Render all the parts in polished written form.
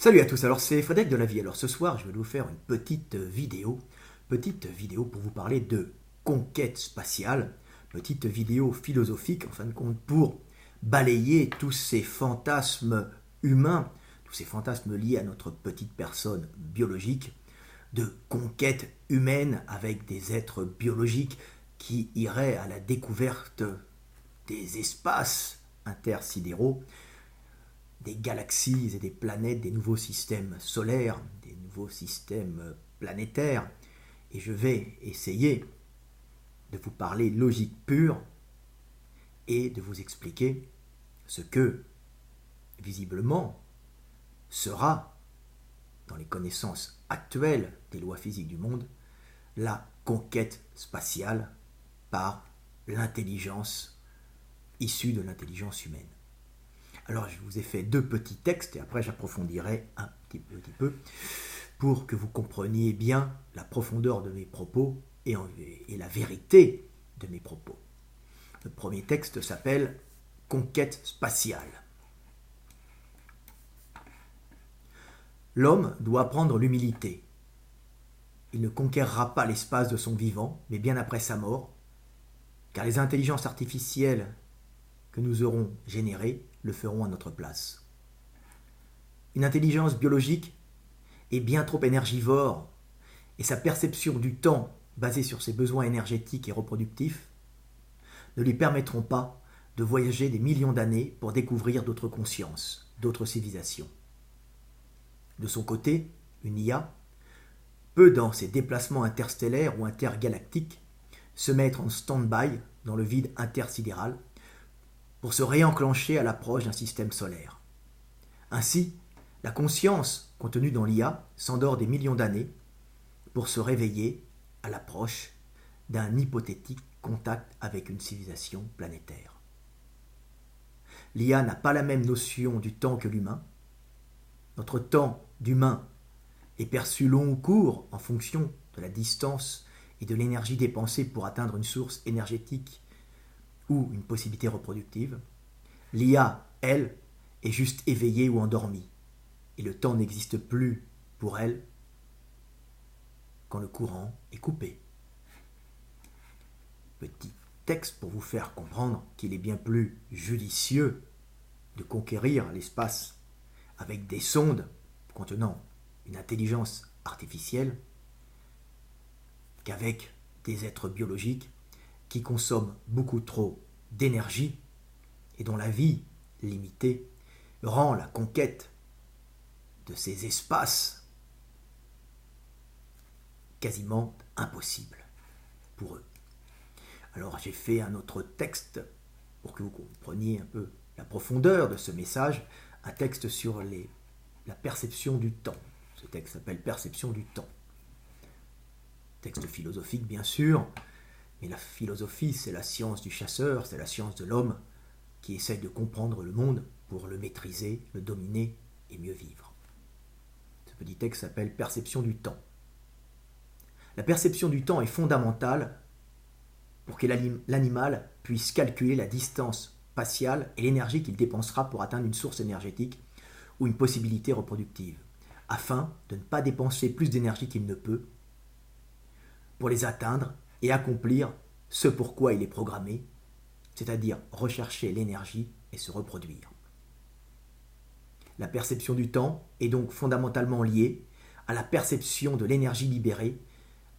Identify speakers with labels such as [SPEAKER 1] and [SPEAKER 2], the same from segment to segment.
[SPEAKER 1] Salut à tous, alors c'est Frédéric de la Vie. Alors ce soir, je vais vous faire une petite vidéo pour vous parler de conquête spatiale, petite vidéo philosophique en fin de compte pour balayer tous ces fantasmes humains, tous ces fantasmes liés à notre petite personne biologique, de conquête humaine avec des êtres biologiques qui iraient à la découverte des espaces intersidéraux, des galaxies et des planètes, des nouveaux systèmes solaires, des nouveaux systèmes planétaires. Et je vais essayer de vous parler logique pure et de vous expliquer ce que, visiblement, sera, dans les connaissances actuelles des lois physiques du monde, la conquête spatiale par l'intelligence issue de l'intelligence humaine. Alors je vous ai fait deux petits textes et après j'approfondirai un petit peu pour que vous compreniez bien la profondeur de mes propos et la vérité de mes propos. Le premier texte s'appelle Conquête spatiale. L'homme doit apprendre l'humilité. Il ne conquérera pas l'espace de son vivant, mais bien après sa mort, car les intelligences artificielles que nous aurons générées le feront à notre place. Une intelligence biologique est bien trop énergivore et sa perception du temps basée sur ses besoins énergétiques et reproductifs ne lui permettront pas de voyager des millions d'années pour découvrir d'autres consciences, d'autres civilisations. De son côté, une IA peut, dans ses déplacements interstellaires ou intergalactiques, se mettre en stand-by dans le vide intersidéral pour se réenclencher à l'approche d'un système solaire. Ainsi, la conscience contenue dans l'IA s'endort des millions d'années pour se réveiller à l'approche d'un hypothétique contact avec une civilisation planétaire. L'IA n'a pas la même notion du temps que l'humain. Notre temps d'humain est perçu long ou court en fonction de la distance et de l'énergie dépensée pour atteindre une source énergétique ou une possibilité reproductive. L'IA, elle, est juste éveillée ou endormie, et le temps n'existe plus pour elle quand le courant est coupé. Petit texte pour vous faire comprendre qu'il est bien plus judicieux de conquérir l'espace avec des sondes contenant une intelligence artificielle qu'avec des êtres biologiques qui consomment beaucoup trop d'énergie et dont la vie limitée rend la conquête de ces espaces quasiment impossible pour eux. Alors j'ai fait un autre texte pour que vous compreniez un peu la profondeur de ce message, un texte sur la perception du temps. Ce texte s'appelle Perception du temps. Texte philosophique bien sûr, mais la philosophie, c'est la science du chasseur, c'est la science de l'homme qui essaie de comprendre le monde pour le maîtriser, le dominer et mieux vivre. Ce petit texte s'appelle Perception du temps. La perception du temps est fondamentale pour que l'animal puisse calculer la distance spatiale et l'énergie qu'il dépensera pour atteindre une source énergétique ou une possibilité reproductive, afin de ne pas dépenser plus d'énergie qu'il ne peut pour les atteindre et accomplir ce pourquoi il est programmé, c'est-à-dire rechercher l'énergie et se reproduire. La perception du temps est donc fondamentalement liée à la perception de l'énergie libérée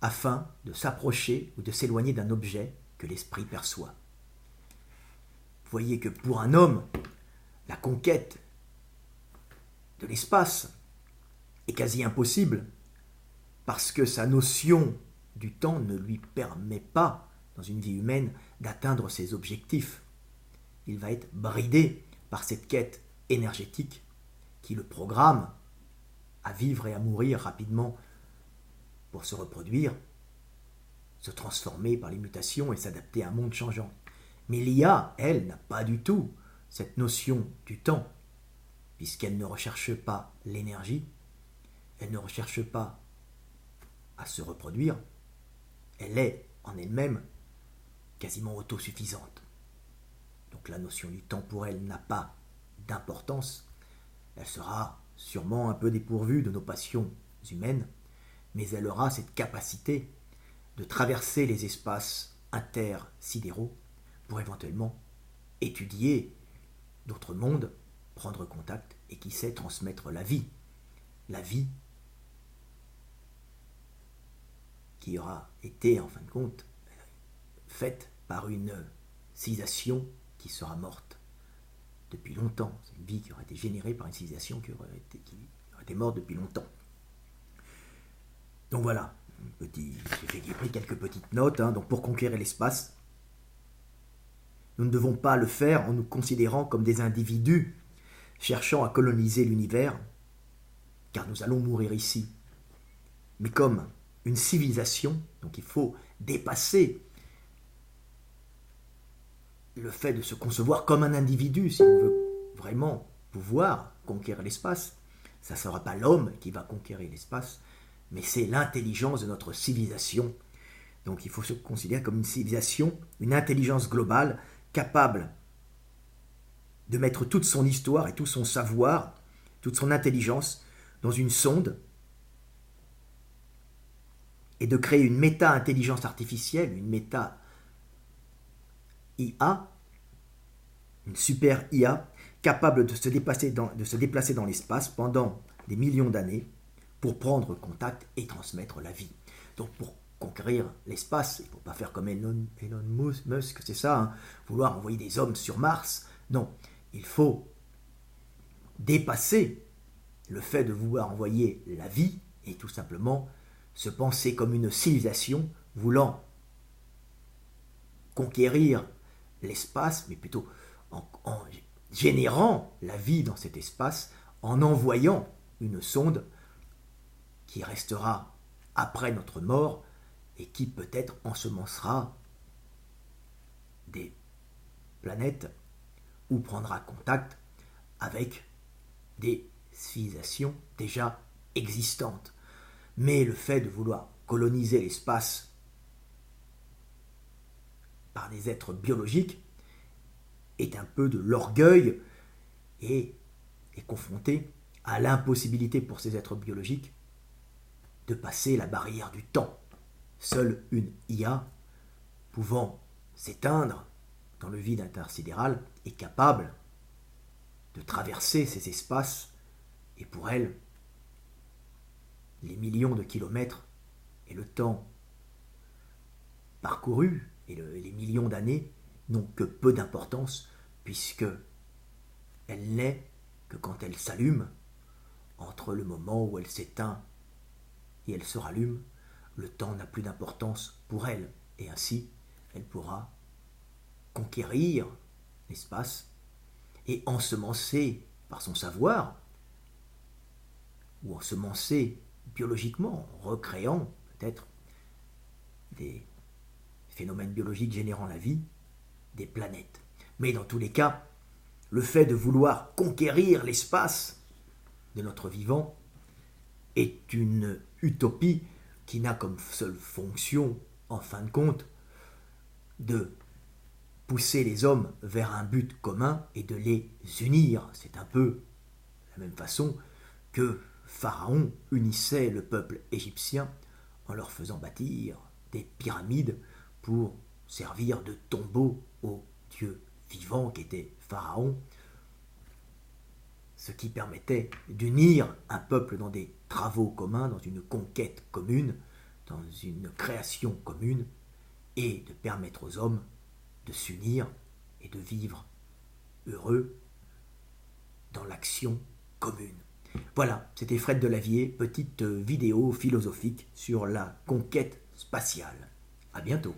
[SPEAKER 1] afin de s'approcher ou de s'éloigner d'un objet que l'esprit perçoit. Vous voyez que pour un homme, la conquête de l'espace est quasi impossible parce que sa notion du temps ne lui permet pas, dans une vie humaine, d'atteindre ses objectifs. Il va être bridé par cette quête énergétique qui le programme à vivre et à mourir rapidement pour se reproduire, se transformer par les mutations et s'adapter à un monde changeant. Mais l'IA, elle, n'a pas du tout cette notion du temps, puisqu'elle ne recherche pas l'énergie, elle ne recherche pas à se reproduire, elle est en elle-même quasiment autosuffisante. Donc la notion du temps pour elle n'a pas d'importance, elle sera sûrement un peu dépourvue de nos passions humaines, mais elle aura cette capacité de traverser les espaces intersidéraux pour éventuellement étudier d'autres mondes, prendre contact et qui sait transmettre la vie. La vie qui aura été en fin de compte faite par une civilisation qui sera morte depuis longtemps. C'est une vie qui aurait été générée par une civilisation qui aurait été morte depuis longtemps. Donc voilà, j'ai pris quelques petites notes. Donc pour conquérir l'espace, nous ne devons pas le faire en nous considérant comme des individus cherchant à coloniser l'univers, car nous allons mourir ici, mais comme une civilisation. Donc il faut dépasser le fait de se concevoir comme un individu si on veut vraiment pouvoir conquérir l'espace. Ça ne sera pas l'homme qui va conquérir l'espace, mais c'est l'intelligence de notre civilisation. Donc il faut se considérer comme une civilisation, une intelligence globale capable de mettre toute son histoire et tout son savoir, toute son intelligence dans une sonde et de créer une méta-intelligence artificielle, une méta-IA, une super IA, capable de se déplacer dans l'espace pendant des millions d'années pour prendre contact et transmettre la vie. Donc pour conquérir l'espace, il ne faut pas faire comme Elon Musk, c'est ça, vouloir envoyer des hommes sur Mars. Non, il faut dépasser le fait de vouloir envoyer la vie et tout simplement se penser comme une civilisation voulant conquérir l'espace, mais plutôt en générant la vie dans cet espace, en envoyant une sonde qui restera après notre mort et qui peut-être ensemencera des planètes ou prendra contact avec des civilisations déjà existantes. Mais le fait de vouloir coloniser l'espace par des êtres biologiques est un peu de l'orgueil et est confronté à l'impossibilité pour ces êtres biologiques de passer la barrière du temps. Seule une IA pouvant s'éteindre dans le vide intersidéral est capable de traverser ces espaces et pour elle, les millions de kilomètres et le temps parcouru et les millions d'années n'ont que peu d'importance puisque elle n'est que quand elle s'allume, entre le moment où elle s'éteint et elle se rallume, le temps n'a plus d'importance pour elle et ainsi elle pourra conquérir l'espace et ensemencer par son savoir ou ensemencer biologiquement, en recréant peut-être des phénomènes biologiques générant la vie, des planètes. Mais dans tous les cas, le fait de vouloir conquérir l'espace de notre vivant est une utopie qui n'a comme seule fonction, en fin de compte, de pousser les hommes vers un but commun et de les unir. C'est un peu la même façon que Pharaon unissait le peuple égyptien en leur faisant bâtir des pyramides pour servir de tombeau au dieu vivant qui était Pharaon, ce qui permettait d'unir un peuple dans des travaux communs, dans une conquête commune, dans une création commune, et de permettre aux hommes de s'unir et de vivre heureux dans l'action commune. Voilà, c'était Fred Delavier, petite vidéo philosophique sur la conquête spatiale. À bientôt.